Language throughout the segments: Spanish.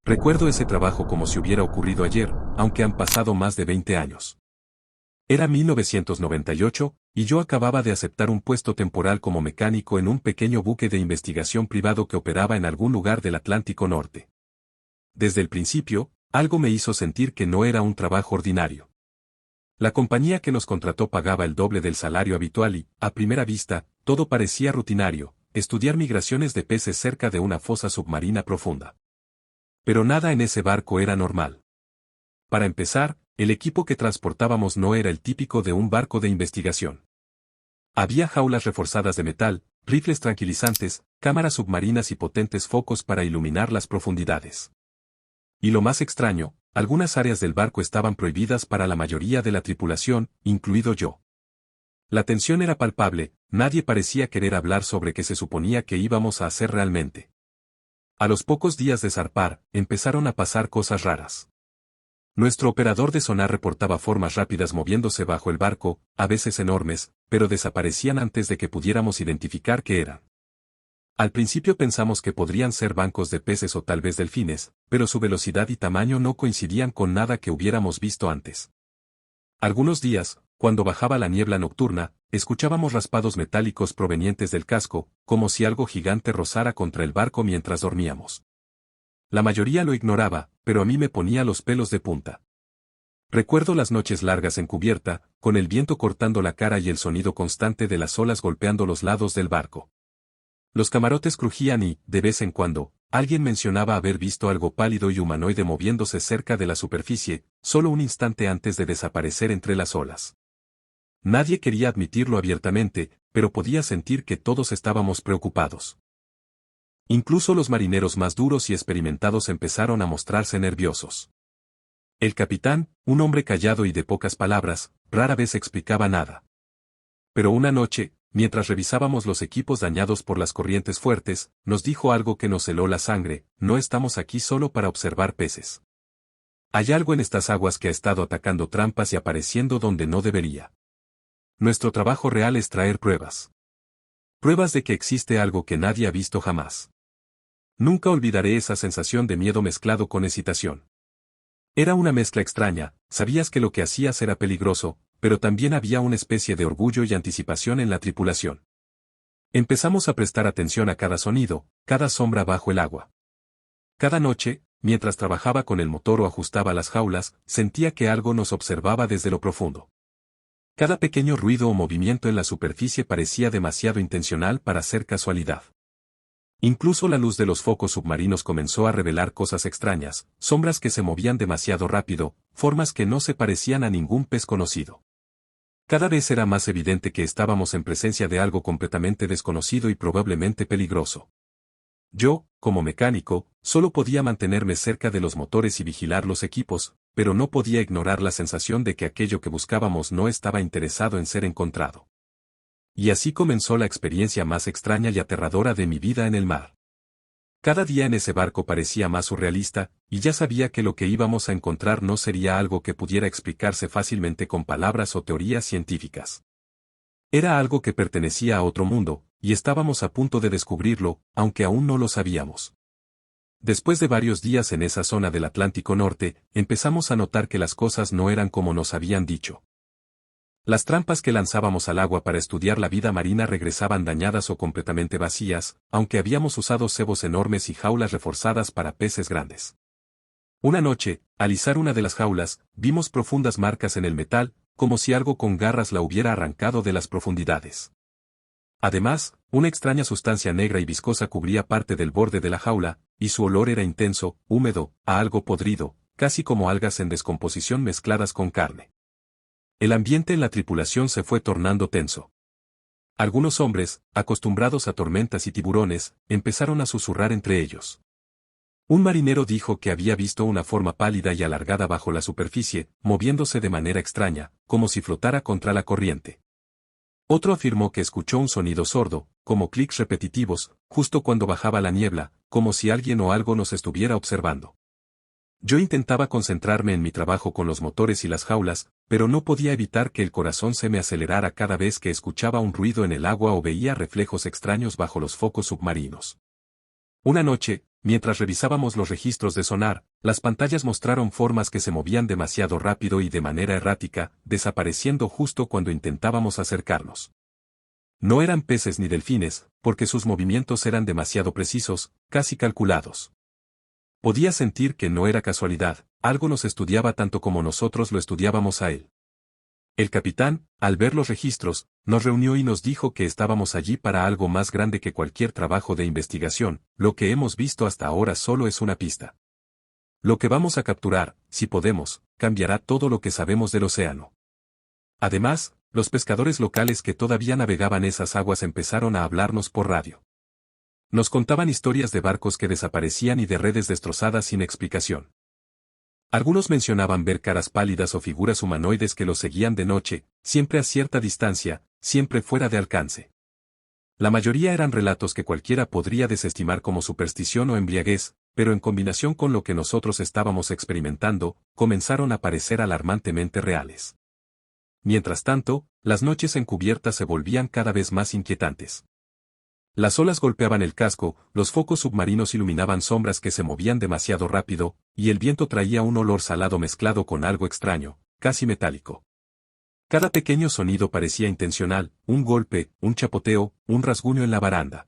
Recuerdo ese trabajo como si hubiera ocurrido ayer, aunque han pasado más de 20 años. Era 1998, y yo acababa de aceptar un puesto temporal como mecánico en un pequeño buque de investigación privado que operaba en algún lugar del Atlántico Norte. Desde el principio, algo me hizo sentir que no era un trabajo ordinario. La compañía que nos contrató pagaba el doble del salario habitual y, a primera vista, todo parecía rutinario, estudiar migraciones de peces cerca de una fosa submarina profunda. Pero nada en ese barco era normal. Para empezar, el equipo que transportábamos no era el típico de un barco de investigación. Había jaulas reforzadas de metal, rifles tranquilizantes, cámaras submarinas y potentes focos para iluminar las profundidades. Y lo más extraño, algunas áreas del barco estaban prohibidas para la mayoría de la tripulación, incluido yo. La tensión era palpable, nadie parecía querer hablar sobre qué se suponía que íbamos a hacer realmente. A los pocos días de zarpar, empezaron a pasar cosas raras. Nuestro operador de sonar reportaba formas rápidas moviéndose bajo el barco, a veces enormes, pero desaparecían antes de que pudiéramos identificar qué eran. Al principio pensamos que podrían ser bancos de peces o tal vez delfines, pero su velocidad y tamaño no coincidían con nada que hubiéramos visto antes. Algunos días, cuando bajaba la niebla nocturna, escuchábamos raspados metálicos provenientes del casco, como si algo gigante rozara contra el barco mientras dormíamos. La mayoría lo ignoraba, pero a mí me ponía los pelos de punta. Recuerdo las noches largas en cubierta, con el viento cortando la cara y el sonido constante de las olas golpeando los lados del barco. Los camarotes crujían y, de vez en cuando, alguien mencionaba haber visto algo pálido y humanoide moviéndose cerca de la superficie, solo un instante antes de desaparecer entre las olas. Nadie quería admitirlo abiertamente, pero podía sentir que todos estábamos preocupados. Incluso los marineros más duros y experimentados empezaron a mostrarse nerviosos. El capitán, un hombre callado y de pocas palabras, rara vez explicaba nada. Pero una noche, mientras revisábamos los equipos dañados por las corrientes fuertes, nos dijo algo que nos heló la sangre: no estamos aquí solo para observar peces. Hay algo en estas aguas que ha estado atacando trampas y apareciendo donde no debería. Nuestro trabajo real es traer pruebas. Pruebas de que existe algo que nadie ha visto jamás. Nunca olvidaré esa sensación de miedo mezclado con excitación. Era una mezcla extraña, sabías que lo que hacías era peligroso, pero también había una especie de orgullo y anticipación en la tripulación. Empezamos a prestar atención a cada sonido, cada sombra bajo el agua. Cada noche, mientras trabajaba con el motor o ajustaba las jaulas, sentía que algo nos observaba desde lo profundo. Cada pequeño ruido o movimiento en la superficie parecía demasiado intencional para ser casualidad. Incluso la luz de los focos submarinos comenzó a revelar cosas extrañas, sombras que se movían demasiado rápido, formas que no se parecían a ningún pez conocido. Cada vez era más evidente que estábamos en presencia de algo completamente desconocido y probablemente peligroso. Yo, como mecánico, solo podía mantenerme cerca de los motores y vigilar los equipos, pero no podía ignorar la sensación de que aquello que buscábamos no estaba interesado en ser encontrado. Y así comenzó la experiencia más extraña y aterradora de mi vida en el mar. Cada día en ese barco parecía más surrealista, y ya sabía que lo que íbamos a encontrar no sería algo que pudiera explicarse fácilmente con palabras o teorías científicas. Era algo que pertenecía a otro mundo, y estábamos a punto de descubrirlo, aunque aún no lo sabíamos. Después de varios días en esa zona del Atlántico Norte, empezamos a notar que las cosas no eran como nos habían dicho. Las trampas que lanzábamos al agua para estudiar la vida marina regresaban dañadas o completamente vacías, aunque habíamos usado cebos enormes y jaulas reforzadas para peces grandes. Una noche, al izar una de las jaulas, vimos profundas marcas en el metal, como si algo con garras la hubiera arrancado de las profundidades. Además, una extraña sustancia negra y viscosa cubría parte del borde de la jaula, y su olor era intenso, húmedo, a algo podrido, casi como algas en descomposición mezcladas con carne. El ambiente en la tripulación se fue tornando tenso. Algunos hombres, acostumbrados a tormentas y tiburones, empezaron a susurrar entre ellos. Un marinero dijo que había visto una forma pálida y alargada bajo la superficie, moviéndose de manera extraña, como si flotara contra la corriente. Otro afirmó que escuchó un sonido sordo, como clics repetitivos, justo cuando bajaba la niebla, como si alguien o algo nos estuviera observando. Yo intentaba concentrarme en mi trabajo con los motores y las jaulas, pero no podía evitar que el corazón se me acelerara cada vez que escuchaba un ruido en el agua o veía reflejos extraños bajo los focos submarinos. Una noche, mientras revisábamos los registros de sonar, las pantallas mostraron formas que se movían demasiado rápido y de manera errática, desapareciendo justo cuando intentábamos acercarnos. No eran peces ni delfines, porque sus movimientos eran demasiado precisos, casi calculados. Podía sentir que no era casualidad, algo nos estudiaba tanto como nosotros lo estudiábamos a él. El capitán, al ver los registros, nos reunió y nos dijo que estábamos allí para algo más grande que cualquier trabajo de investigación, lo que hemos visto hasta ahora solo es una pista. Lo que vamos a capturar, si podemos, cambiará todo lo que sabemos del océano. Además, los pescadores locales que todavía navegaban esas aguas empezaron a hablarnos por radio. Nos contaban historias de barcos que desaparecían y de redes destrozadas sin explicación. Algunos mencionaban ver caras pálidas o figuras humanoides que los seguían de noche, siempre a cierta distancia, siempre fuera de alcance. La mayoría eran relatos que cualquiera podría desestimar como superstición o embriaguez, pero en combinación con lo que nosotros estábamos experimentando, comenzaron a parecer alarmantemente reales. Mientras tanto, las noches encubiertas se volvían cada vez más inquietantes. Las olas golpeaban el casco, los focos submarinos iluminaban sombras que se movían demasiado rápido, y el viento traía un olor salado mezclado con algo extraño, casi metálico. Cada pequeño sonido parecía intencional, un golpe, un chapoteo, un rasguño en la baranda.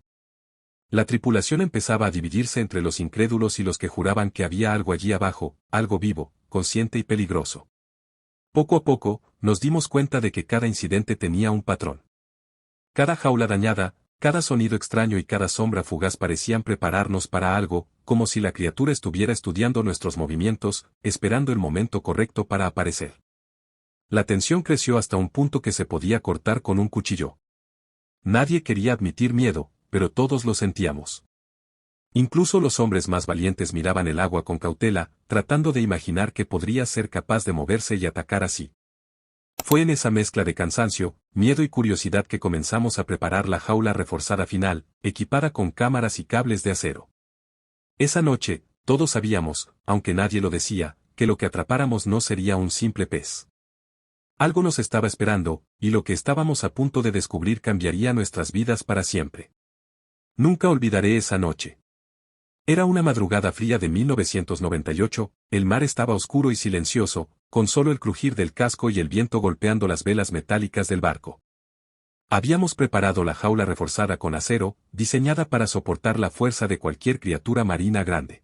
La tripulación empezaba a dividirse entre los incrédulos y los que juraban que había algo allí abajo, algo vivo, consciente y peligroso. Poco a poco, nos dimos cuenta de que cada incidente tenía un patrón. Cada jaula dañada, cada sonido extraño y cada sombra fugaz parecían prepararnos para algo, como si la criatura estuviera estudiando nuestros movimientos, esperando el momento correcto para aparecer. La tensión creció hasta un punto que se podía cortar con un cuchillo. Nadie quería admitir miedo, pero todos lo sentíamos. Incluso los hombres más valientes miraban el agua con cautela, tratando de imaginar que podría ser capaz de moverse y atacar así. Fue en esa mezcla de cansancio, miedo y curiosidad que comenzamos a preparar la jaula reforzada final, equipada con cámaras y cables de acero. Esa noche, todos sabíamos, aunque nadie lo decía, que lo que atrapáramos no sería un simple pez. Algo nos estaba esperando, y lo que estábamos a punto de descubrir cambiaría nuestras vidas para siempre. Nunca olvidaré esa noche. Era una madrugada fría de 1998, el mar estaba oscuro y silencioso, con solo el crujir del casco y el viento golpeando las velas metálicas del barco. Habíamos preparado la jaula reforzada con acero, diseñada para soportar la fuerza de cualquier criatura marina grande.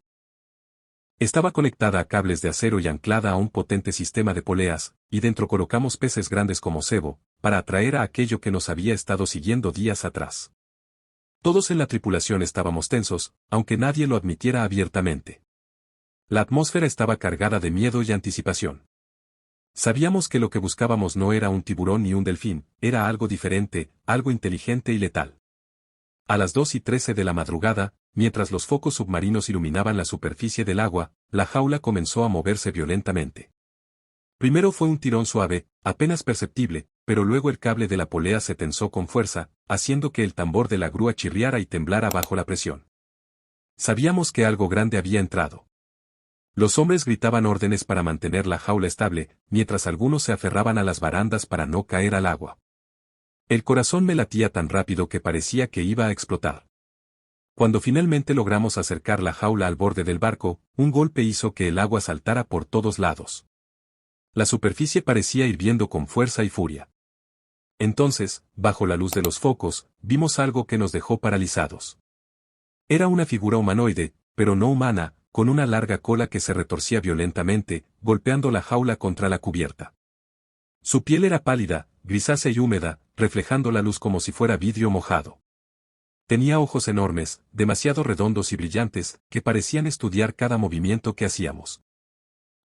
Estaba conectada a cables de acero y anclada a un potente sistema de poleas, y dentro colocamos peces grandes como cebo, para atraer a aquello que nos había estado siguiendo días atrás. Todos en la tripulación estábamos tensos, aunque nadie lo admitiera abiertamente. La atmósfera estaba cargada de miedo y anticipación. Sabíamos que lo que buscábamos no era un tiburón ni un delfín, era algo diferente, algo inteligente y letal. A las 2:13 de la madrugada, mientras los focos submarinos iluminaban la superficie del agua, la jaula comenzó a moverse violentamente. Primero fue un tirón suave, apenas perceptible, pero luego el cable de la polea se tensó con fuerza, haciendo que el tambor de la grúa chirriara y temblara bajo la presión. Sabíamos que algo grande había entrado. Los hombres gritaban órdenes para mantener la jaula estable, mientras algunos se aferraban a las barandas para no caer al agua. El corazón me latía tan rápido que parecía que iba a explotar. Cuando finalmente logramos acercar la jaula al borde del barco, un golpe hizo que el agua saltara por todos lados. La superficie parecía hirviendo con fuerza y furia. Entonces, bajo la luz de los focos, vimos algo que nos dejó paralizados. Era una figura humanoide, pero no humana, con una larga cola que se retorcía violentamente, golpeando la jaula contra la cubierta. Su piel era pálida, grisácea y húmeda, reflejando la luz como si fuera vidrio mojado. Tenía ojos enormes, demasiado redondos y brillantes, que parecían estudiar cada movimiento que hacíamos.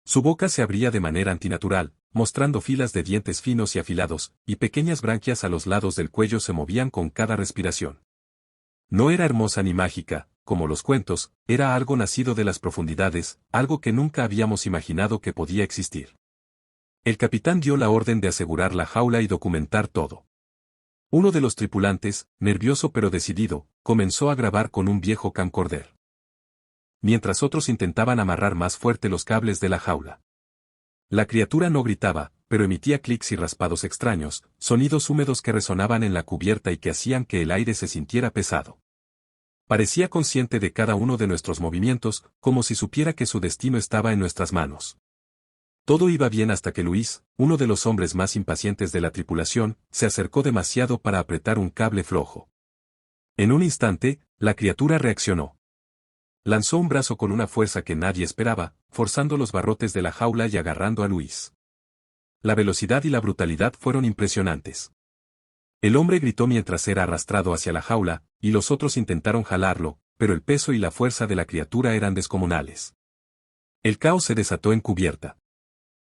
Su boca se abría de manera antinatural, mostrando filas de dientes finos y afilados, y pequeñas branquias a los lados del cuello se movían con cada respiración. No era hermosa ni mágica, como los cuentos, era algo nacido de las profundidades, algo que nunca habíamos imaginado que podía existir. El capitán dio la orden de asegurar la jaula y documentar todo. Uno de los tripulantes, nervioso pero decidido, comenzó a grabar con un viejo camcorder. Mientras otros intentaban amarrar más fuerte los cables de la jaula. La criatura no gritaba, pero emitía clics y raspados extraños, sonidos húmedos que resonaban en la cubierta y que hacían que el aire se sintiera pesado. Parecía consciente de cada uno de nuestros movimientos, como si supiera que su destino estaba en nuestras manos. Todo iba bien hasta que Luis, uno de los hombres más impacientes de la tripulación, se acercó demasiado para apretar un cable flojo. En un instante, la criatura reaccionó. Lanzó un brazo con una fuerza que nadie esperaba, forzando los barrotes de la jaula y agarrando a Luis. La velocidad y la brutalidad fueron impresionantes. El hombre gritó mientras era arrastrado hacia la jaula, y los otros intentaron jalarlo, pero el peso y la fuerza de la criatura eran descomunales. El caos se desató en cubierta.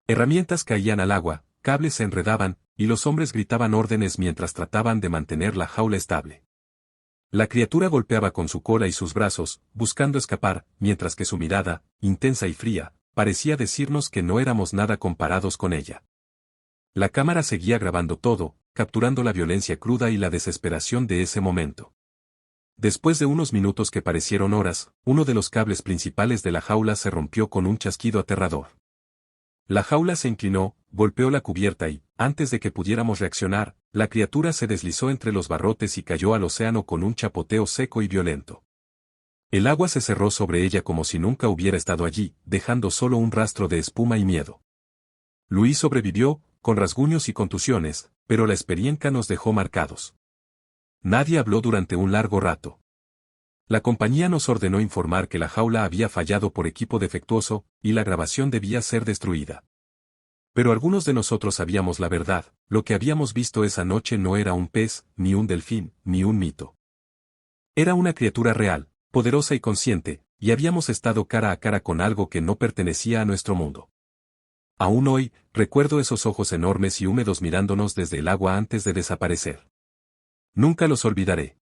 Herramientas caían al agua, cables se enredaban, y los hombres gritaban órdenes mientras trataban de mantener la jaula estable. La criatura golpeaba con su cola y sus brazos, buscando escapar, mientras que su mirada, intensa y fría, parecía decirnos que no éramos nada comparados con ella. La cámara seguía grabando todo, capturando la violencia cruda y la desesperación de ese momento. Después de unos minutos que parecieron horas, uno de los cables principales de la jaula se rompió con un chasquido aterrador. La jaula se inclinó, golpeó la cubierta y, antes de que pudiéramos reaccionar, la criatura se deslizó entre los barrotes y cayó al océano con un chapoteo seco y violento. El agua se cerró sobre ella como si nunca hubiera estado allí, dejando solo un rastro de espuma y miedo. Luis sobrevivió, con rasguños y contusiones, pero la experiencia nos dejó marcados. Nadie habló durante un largo rato. La compañía nos ordenó informar que la jaula había fallado por equipo defectuoso, y la grabación debía ser destruida. Pero algunos de nosotros sabíamos la verdad, lo que habíamos visto esa noche no era un pez, ni un delfín, ni un mito. Era una criatura real, poderosa y consciente, y habíamos estado cara a cara con algo que no pertenecía a nuestro mundo. Aún hoy, recuerdo esos ojos enormes y húmedos mirándonos desde el agua antes de desaparecer. Nunca los olvidaré.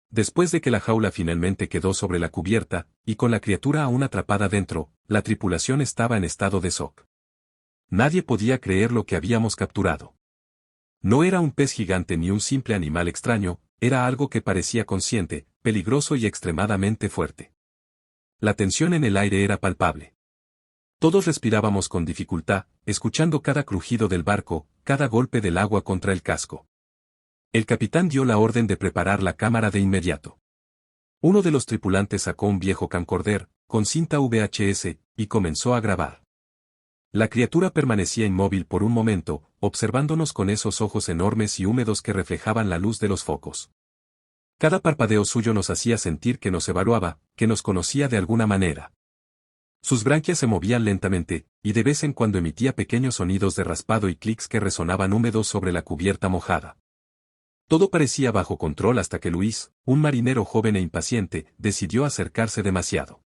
Después de que la jaula finalmente quedó sobre la cubierta, y con la criatura aún atrapada dentro, la tripulación estaba en estado de shock. Nadie podía creer lo que habíamos capturado. No era un pez gigante ni un simple animal extraño, era algo que parecía consciente, peligroso y extremadamente fuerte. La tensión en el aire era palpable. Todos respirábamos con dificultad, escuchando cada crujido del barco, cada golpe del agua contra el casco. El capitán dio la orden de preparar la cámara de inmediato. Uno de los tripulantes sacó un viejo camcorder, con cinta VHS, y comenzó a grabar. La criatura permanecía inmóvil por un momento, observándonos con esos ojos enormes y húmedos que reflejaban la luz de los focos. Cada parpadeo suyo nos hacía sentir que nos evaluaba, que nos conocía de alguna manera. Sus branquias se movían lentamente, y de vez en cuando emitía pequeños sonidos de raspado y clics que resonaban húmedos sobre la cubierta mojada. Todo parecía bajo control hasta que Luis, un marinero joven e impaciente, decidió acercarse demasiado.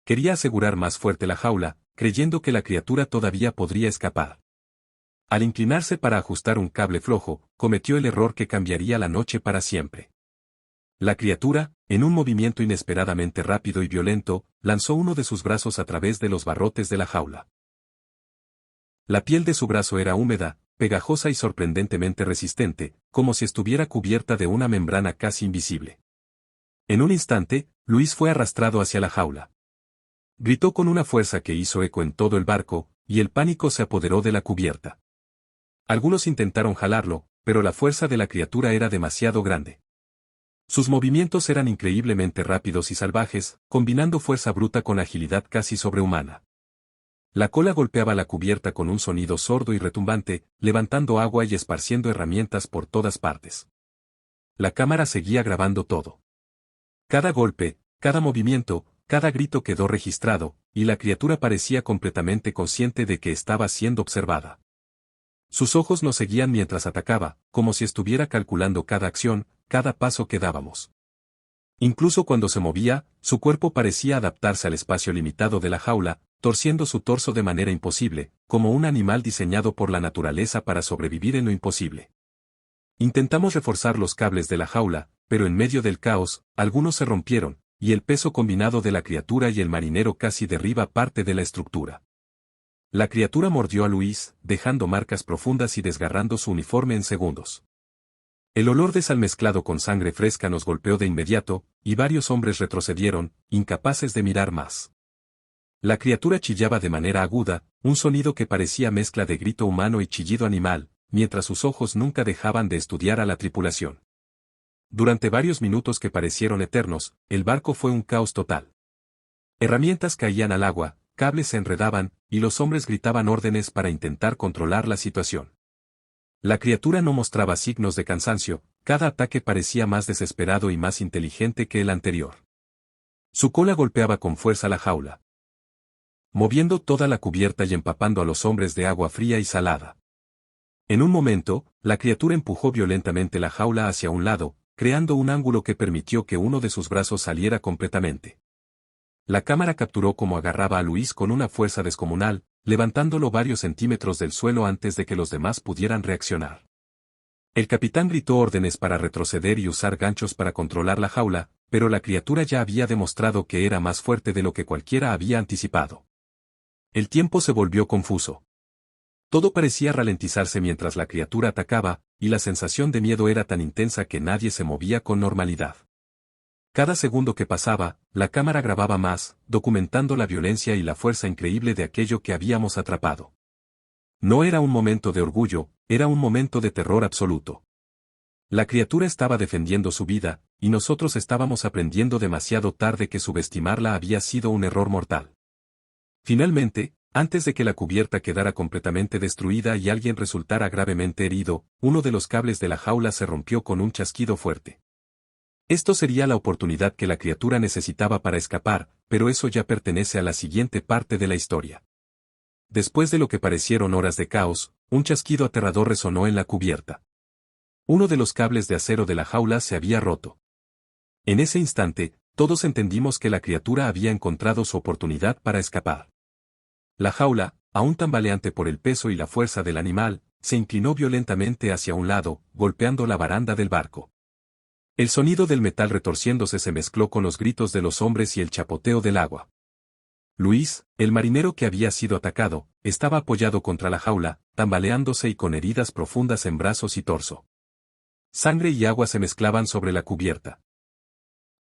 Quería asegurar más fuerte la jaula, creyendo que la criatura todavía podría escapar. Al inclinarse para ajustar un cable flojo, cometió el error que cambiaría la noche para siempre. La criatura, en un movimiento inesperadamente rápido y violento, lanzó uno de sus brazos a través de los barrotes de la jaula. La piel de su brazo era húmeda, pegajosa y sorprendentemente resistente, como si estuviera cubierta de una membrana casi invisible. En un instante, Luis fue arrastrado hacia la jaula. Gritó con una fuerza que hizo eco en todo el barco, y el pánico se apoderó de la cubierta. Algunos intentaron jalarlo, pero la fuerza de la criatura era demasiado grande. Sus movimientos eran increíblemente rápidos y salvajes, combinando fuerza bruta con agilidad casi sobrehumana. La cola golpeaba la cubierta con un sonido sordo y retumbante, levantando agua y esparciendo herramientas por todas partes. La cámara seguía grabando todo. Cada golpe, cada movimiento, cada grito quedó registrado, y la criatura parecía completamente consciente de que estaba siendo observada. Sus ojos nos seguían mientras atacaba, como si estuviera calculando cada acción, cada paso que dábamos. Incluso cuando se movía, su cuerpo parecía adaptarse al espacio limitado de la jaula, torciendo su torso de manera imposible, como un animal diseñado por la naturaleza para sobrevivir en lo imposible. Intentamos reforzar los cables de la jaula, pero en medio del caos, algunos se rompieron, y el peso combinado de la criatura y el marinero casi derriba parte de la estructura. La criatura mordió a Luis, dejando marcas profundas y desgarrando su uniforme en segundos. El olor de sal mezclado con sangre fresca nos golpeó de inmediato, y varios hombres retrocedieron, incapaces de mirar más. La criatura chillaba de manera aguda, un sonido que parecía mezcla de grito humano y chillido animal, mientras sus ojos nunca dejaban de estudiar a la tripulación. Durante varios minutos que parecieron eternos, el barco fue un caos total. Herramientas caían al agua, cables se enredaban, y los hombres gritaban órdenes para intentar controlar la situación. La criatura no mostraba signos de cansancio, cada ataque parecía más desesperado y más inteligente que el anterior. Su cola golpeaba con fuerza la jaula, moviendo toda la cubierta y empapando a los hombres de agua fría y salada. En un momento, la criatura empujó violentamente la jaula hacia un lado, creando un ángulo que permitió que uno de sus brazos saliera completamente. La cámara capturó cómo agarraba a Luis con una fuerza descomunal, levantándolo varios centímetros del suelo antes de que los demás pudieran reaccionar. El capitán gritó órdenes para retroceder y usar ganchos para controlar la jaula, pero la criatura ya había demostrado que era más fuerte de lo que cualquiera había anticipado. El tiempo se volvió confuso. Todo parecía ralentizarse mientras la criatura atacaba, y la sensación de miedo era tan intensa que nadie se movía con normalidad. Cada segundo que pasaba, la cámara grababa más, documentando la violencia y la fuerza increíble de aquello que habíamos atrapado. No era un momento de orgullo, era un momento de terror absoluto. La criatura estaba defendiendo su vida, y nosotros estábamos aprendiendo demasiado tarde que subestimarla había sido un error mortal. Finalmente, antes de que la cubierta quedara completamente destruida y alguien resultara gravemente herido, uno de los cables de la jaula se rompió con un chasquido fuerte. Esto sería la oportunidad que la criatura necesitaba para escapar, pero eso ya pertenece a la siguiente parte de la historia. Después de lo que parecieron horas de caos, un chasquido aterrador resonó en la cubierta. Uno de los cables de acero de la jaula se había roto. En ese instante, todos entendimos que la criatura había encontrado su oportunidad para escapar. La jaula, aún tambaleante por el peso y la fuerza del animal, se inclinó violentamente hacia un lado, golpeando la baranda del barco. El sonido del metal retorciéndose se mezcló con los gritos de los hombres y el chapoteo del agua. Luis, el marinero que había sido atacado, estaba apoyado contra la jaula, tambaleándose y con heridas profundas en brazos y torso. Sangre y agua se mezclaban sobre la cubierta,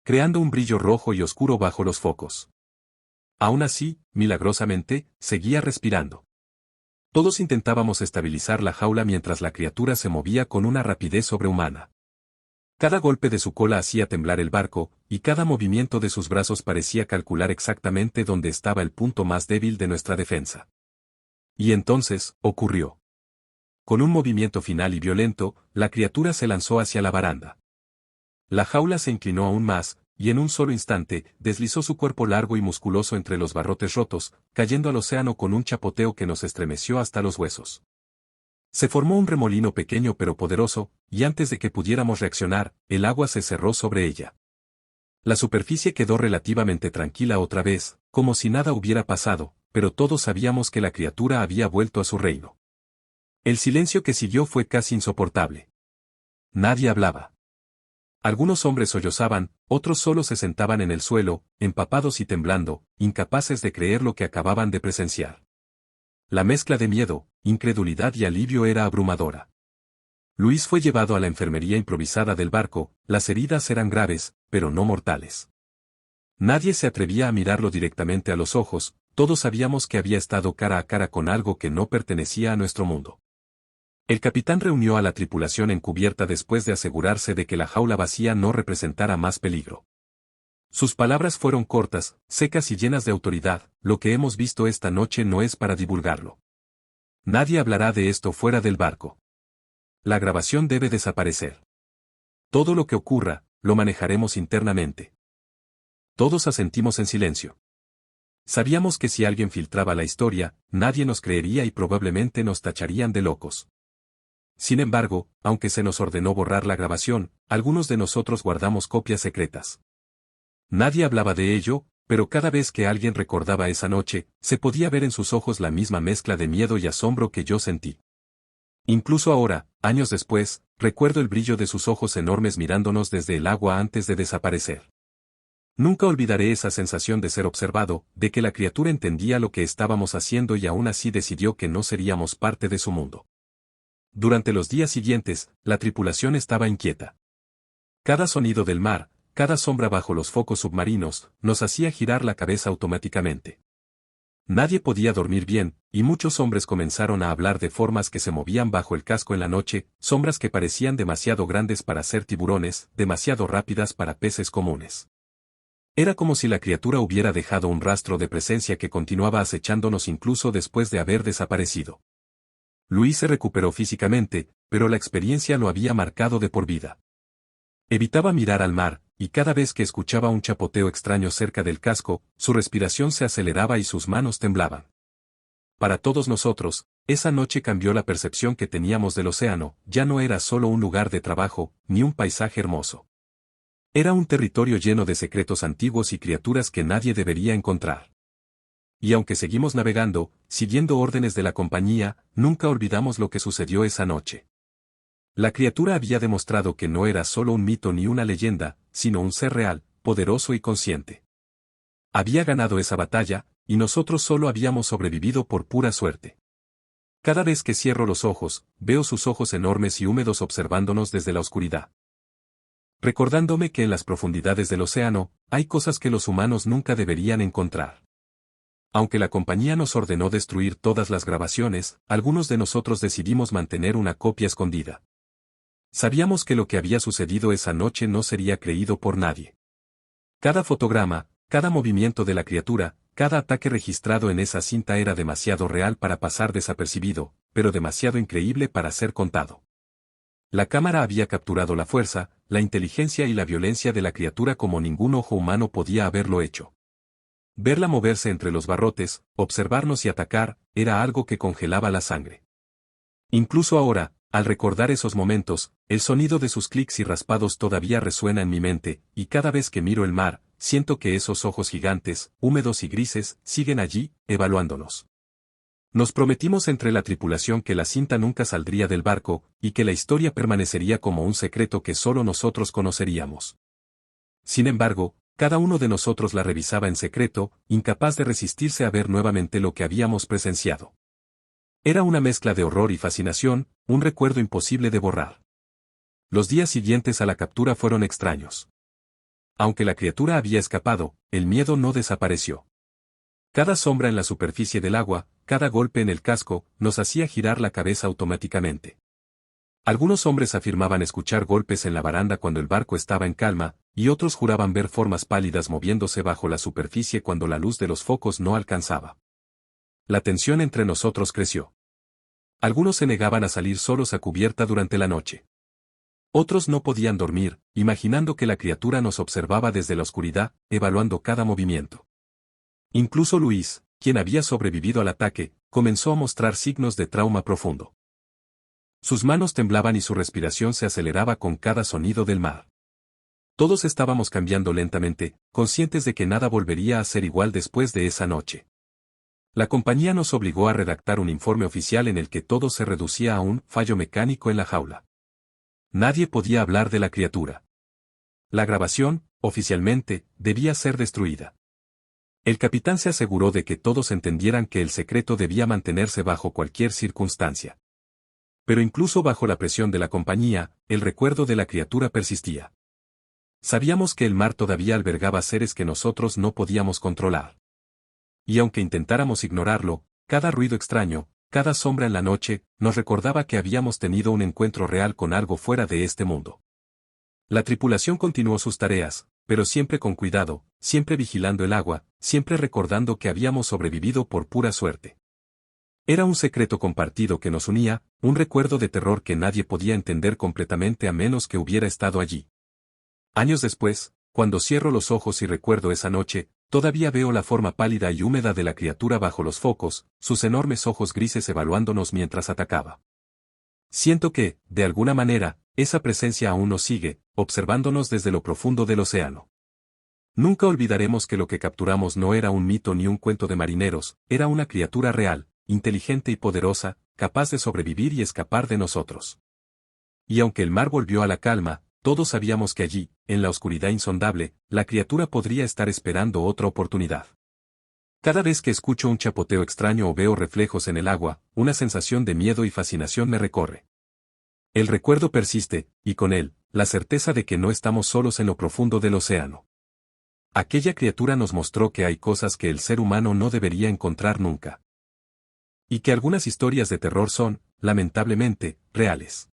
creando un brillo rojo y oscuro bajo los focos. Aún así, milagrosamente, seguía respirando. Todos intentábamos estabilizar la jaula mientras la criatura se movía con una rapidez sobrehumana. Cada golpe de su cola hacía temblar el barco, y cada movimiento de sus brazos parecía calcular exactamente dónde estaba el punto más débil de nuestra defensa. Y entonces, ocurrió. Con un movimiento final y violento, la criatura se lanzó hacia la baranda. La jaula se inclinó aún más, y en un solo instante, deslizó su cuerpo largo y musculoso entre los barrotes rotos, cayendo al océano con un chapoteo que nos estremeció hasta los huesos. Se formó un remolino pequeño pero poderoso, y antes de que pudiéramos reaccionar, el agua se cerró sobre ella. La superficie quedó relativamente tranquila otra vez, como si nada hubiera pasado, pero todos sabíamos que la criatura había vuelto a su reino. El silencio que siguió fue casi insoportable. Nadie hablaba. Algunos hombres sollozaban, otros solo se sentaban en el suelo, empapados y temblando, incapaces de creer lo que acababan de presenciar. La mezcla de miedo, incredulidad y alivio era abrumadora. Luis fue llevado a la enfermería improvisada del barco, las heridas eran graves, pero no mortales. Nadie se atrevía a mirarlo directamente a los ojos, todos sabíamos que había estado cara a cara con algo que no pertenecía a nuestro mundo. El capitán reunió a la tripulación en cubierta después de asegurarse de que la jaula vacía no representara más peligro. Sus palabras fueron cortas, secas y llenas de autoridad: lo que hemos visto esta noche no es para divulgarlo. Nadie hablará de esto fuera del barco. La grabación debe desaparecer. Todo lo que ocurra, lo manejaremos internamente. Todos asentimos en silencio. Sabíamos que si alguien filtraba la historia, nadie nos creería y probablemente nos tacharían de locos. Sin embargo, aunque se nos ordenó borrar la grabación, algunos de nosotros guardamos copias secretas. Nadie hablaba de ello, pero cada vez que alguien recordaba esa noche, se podía ver en sus ojos la misma mezcla de miedo y asombro que yo sentí. Incluso ahora, años después, recuerdo el brillo de sus ojos enormes mirándonos desde el agua antes de desaparecer. Nunca olvidaré esa sensación de ser observado, de que la criatura entendía lo que estábamos haciendo y aún así decidió que no seríamos parte de su mundo. Durante los días siguientes, la tripulación estaba inquieta. Cada sonido del mar, cada sombra bajo los focos submarinos, nos hacía girar la cabeza automáticamente. Nadie podía dormir bien, y muchos hombres comenzaron a hablar de formas que se movían bajo el casco en la noche, sombras que parecían demasiado grandes para ser tiburones, demasiado rápidas para peces comunes. Era como si la criatura hubiera dejado un rastro de presencia que continuaba acechándonos incluso después de haber desaparecido. Luis se recuperó físicamente, pero la experiencia lo había marcado de por vida. Evitaba mirar al mar, y cada vez que escuchaba un chapoteo extraño cerca del casco, su respiración se aceleraba y sus manos temblaban. Para todos nosotros, esa noche cambió la percepción que teníamos del océano, ya no era solo un lugar de trabajo, ni un paisaje hermoso. Era un territorio lleno de secretos antiguos y criaturas que nadie debería encontrar. Y aunque seguimos navegando, siguiendo órdenes de la compañía, nunca olvidamos lo que sucedió esa noche. La criatura había demostrado que no era solo un mito ni una leyenda, sino un ser real, poderoso y consciente. Había ganado esa batalla, y nosotros solo habíamos sobrevivido por pura suerte. Cada vez que cierro los ojos, veo sus ojos enormes y húmedos observándonos desde la oscuridad. Recordándome que en las profundidades del océano, hay cosas que los humanos nunca deberían encontrar. Aunque la compañía nos ordenó destruir todas las grabaciones, algunos de nosotros decidimos mantener una copia escondida. Sabíamos que lo que había sucedido esa noche no sería creído por nadie. Cada fotograma, cada movimiento de la criatura, cada ataque registrado en esa cinta era demasiado real para pasar desapercibido, pero demasiado increíble para ser contado. La cámara había capturado la fuerza, la inteligencia y la violencia de la criatura como ningún ojo humano podía haberlo hecho. Verla moverse entre los barrotes, observarnos y atacar, era algo que congelaba la sangre. Incluso ahora, al recordar esos momentos, el sonido de sus clics y raspados todavía resuena en mi mente, y cada vez que miro el mar, siento que esos ojos gigantes, húmedos y grises, siguen allí, evaluándonos. Nos prometimos entre la tripulación que la cinta nunca saldría del barco, y que la historia permanecería como un secreto que solo nosotros conoceríamos. Sin embargo, cada uno de nosotros la revisaba en secreto, incapaz de resistirse a ver nuevamente lo que habíamos presenciado. Era una mezcla de horror y fascinación, un recuerdo imposible de borrar. Los días siguientes a la captura fueron extraños. Aunque la criatura había escapado, el miedo no desapareció. Cada sombra en la superficie del agua, cada golpe en el casco, nos hacía girar la cabeza automáticamente. Algunos hombres afirmaban escuchar golpes en la baranda cuando el barco estaba en calma, y otros juraban ver formas pálidas moviéndose bajo la superficie cuando la luz de los focos no alcanzaba. La tensión entre nosotros creció. Algunos se negaban a salir solos a cubierta durante la noche. Otros no podían dormir, imaginando que la criatura nos observaba desde la oscuridad, evaluando cada movimiento. Incluso Luis, quien había sobrevivido al ataque, comenzó a mostrar signos de trauma profundo. Sus manos temblaban y su respiración se aceleraba con cada sonido del mar. Todos estábamos cambiando lentamente, conscientes de que nada volvería a ser igual después de esa noche. La compañía nos obligó a redactar un informe oficial en el que todo se reducía a un fallo mecánico en la jaula. Nadie podía hablar de la criatura. La grabación, oficialmente, debía ser destruida. El capitán se aseguró de que todos entendieran que el secreto debía mantenerse bajo cualquier circunstancia. Pero incluso bajo la presión de la compañía, el recuerdo de la criatura persistía. Sabíamos que el mar todavía albergaba seres que nosotros no podíamos controlar. Y aunque intentáramos ignorarlo, cada ruido extraño, cada sombra en la noche, nos recordaba que habíamos tenido un encuentro real con algo fuera de este mundo. La tripulación continuó sus tareas, pero siempre con cuidado, siempre vigilando el agua, siempre recordando que habíamos sobrevivido por pura suerte. Era un secreto compartido que nos unía, un recuerdo de terror que nadie podía entender completamente a menos que hubiera estado allí. Años después, cuando cierro los ojos y recuerdo esa noche, todavía veo la forma pálida y húmeda de la criatura bajo los focos, sus enormes ojos grises evaluándonos mientras atacaba. Siento que, de alguna manera, esa presencia aún nos sigue, observándonos desde lo profundo del océano. Nunca olvidaremos que lo que capturamos no era un mito ni un cuento de marineros, era una criatura real, inteligente y poderosa, capaz de sobrevivir y escapar de nosotros. Y aunque el mar volvió a la calma, todos sabíamos que allí, en la oscuridad insondable, la criatura podría estar esperando otra oportunidad. Cada vez que escucho un chapoteo extraño o veo reflejos en el agua, una sensación de miedo y fascinación me recorre. El recuerdo persiste, y con él, la certeza de que no estamos solos en lo profundo del océano. Aquella criatura nos mostró que hay cosas que el ser humano no debería encontrar nunca. Y que algunas historias de terror son, lamentablemente, reales.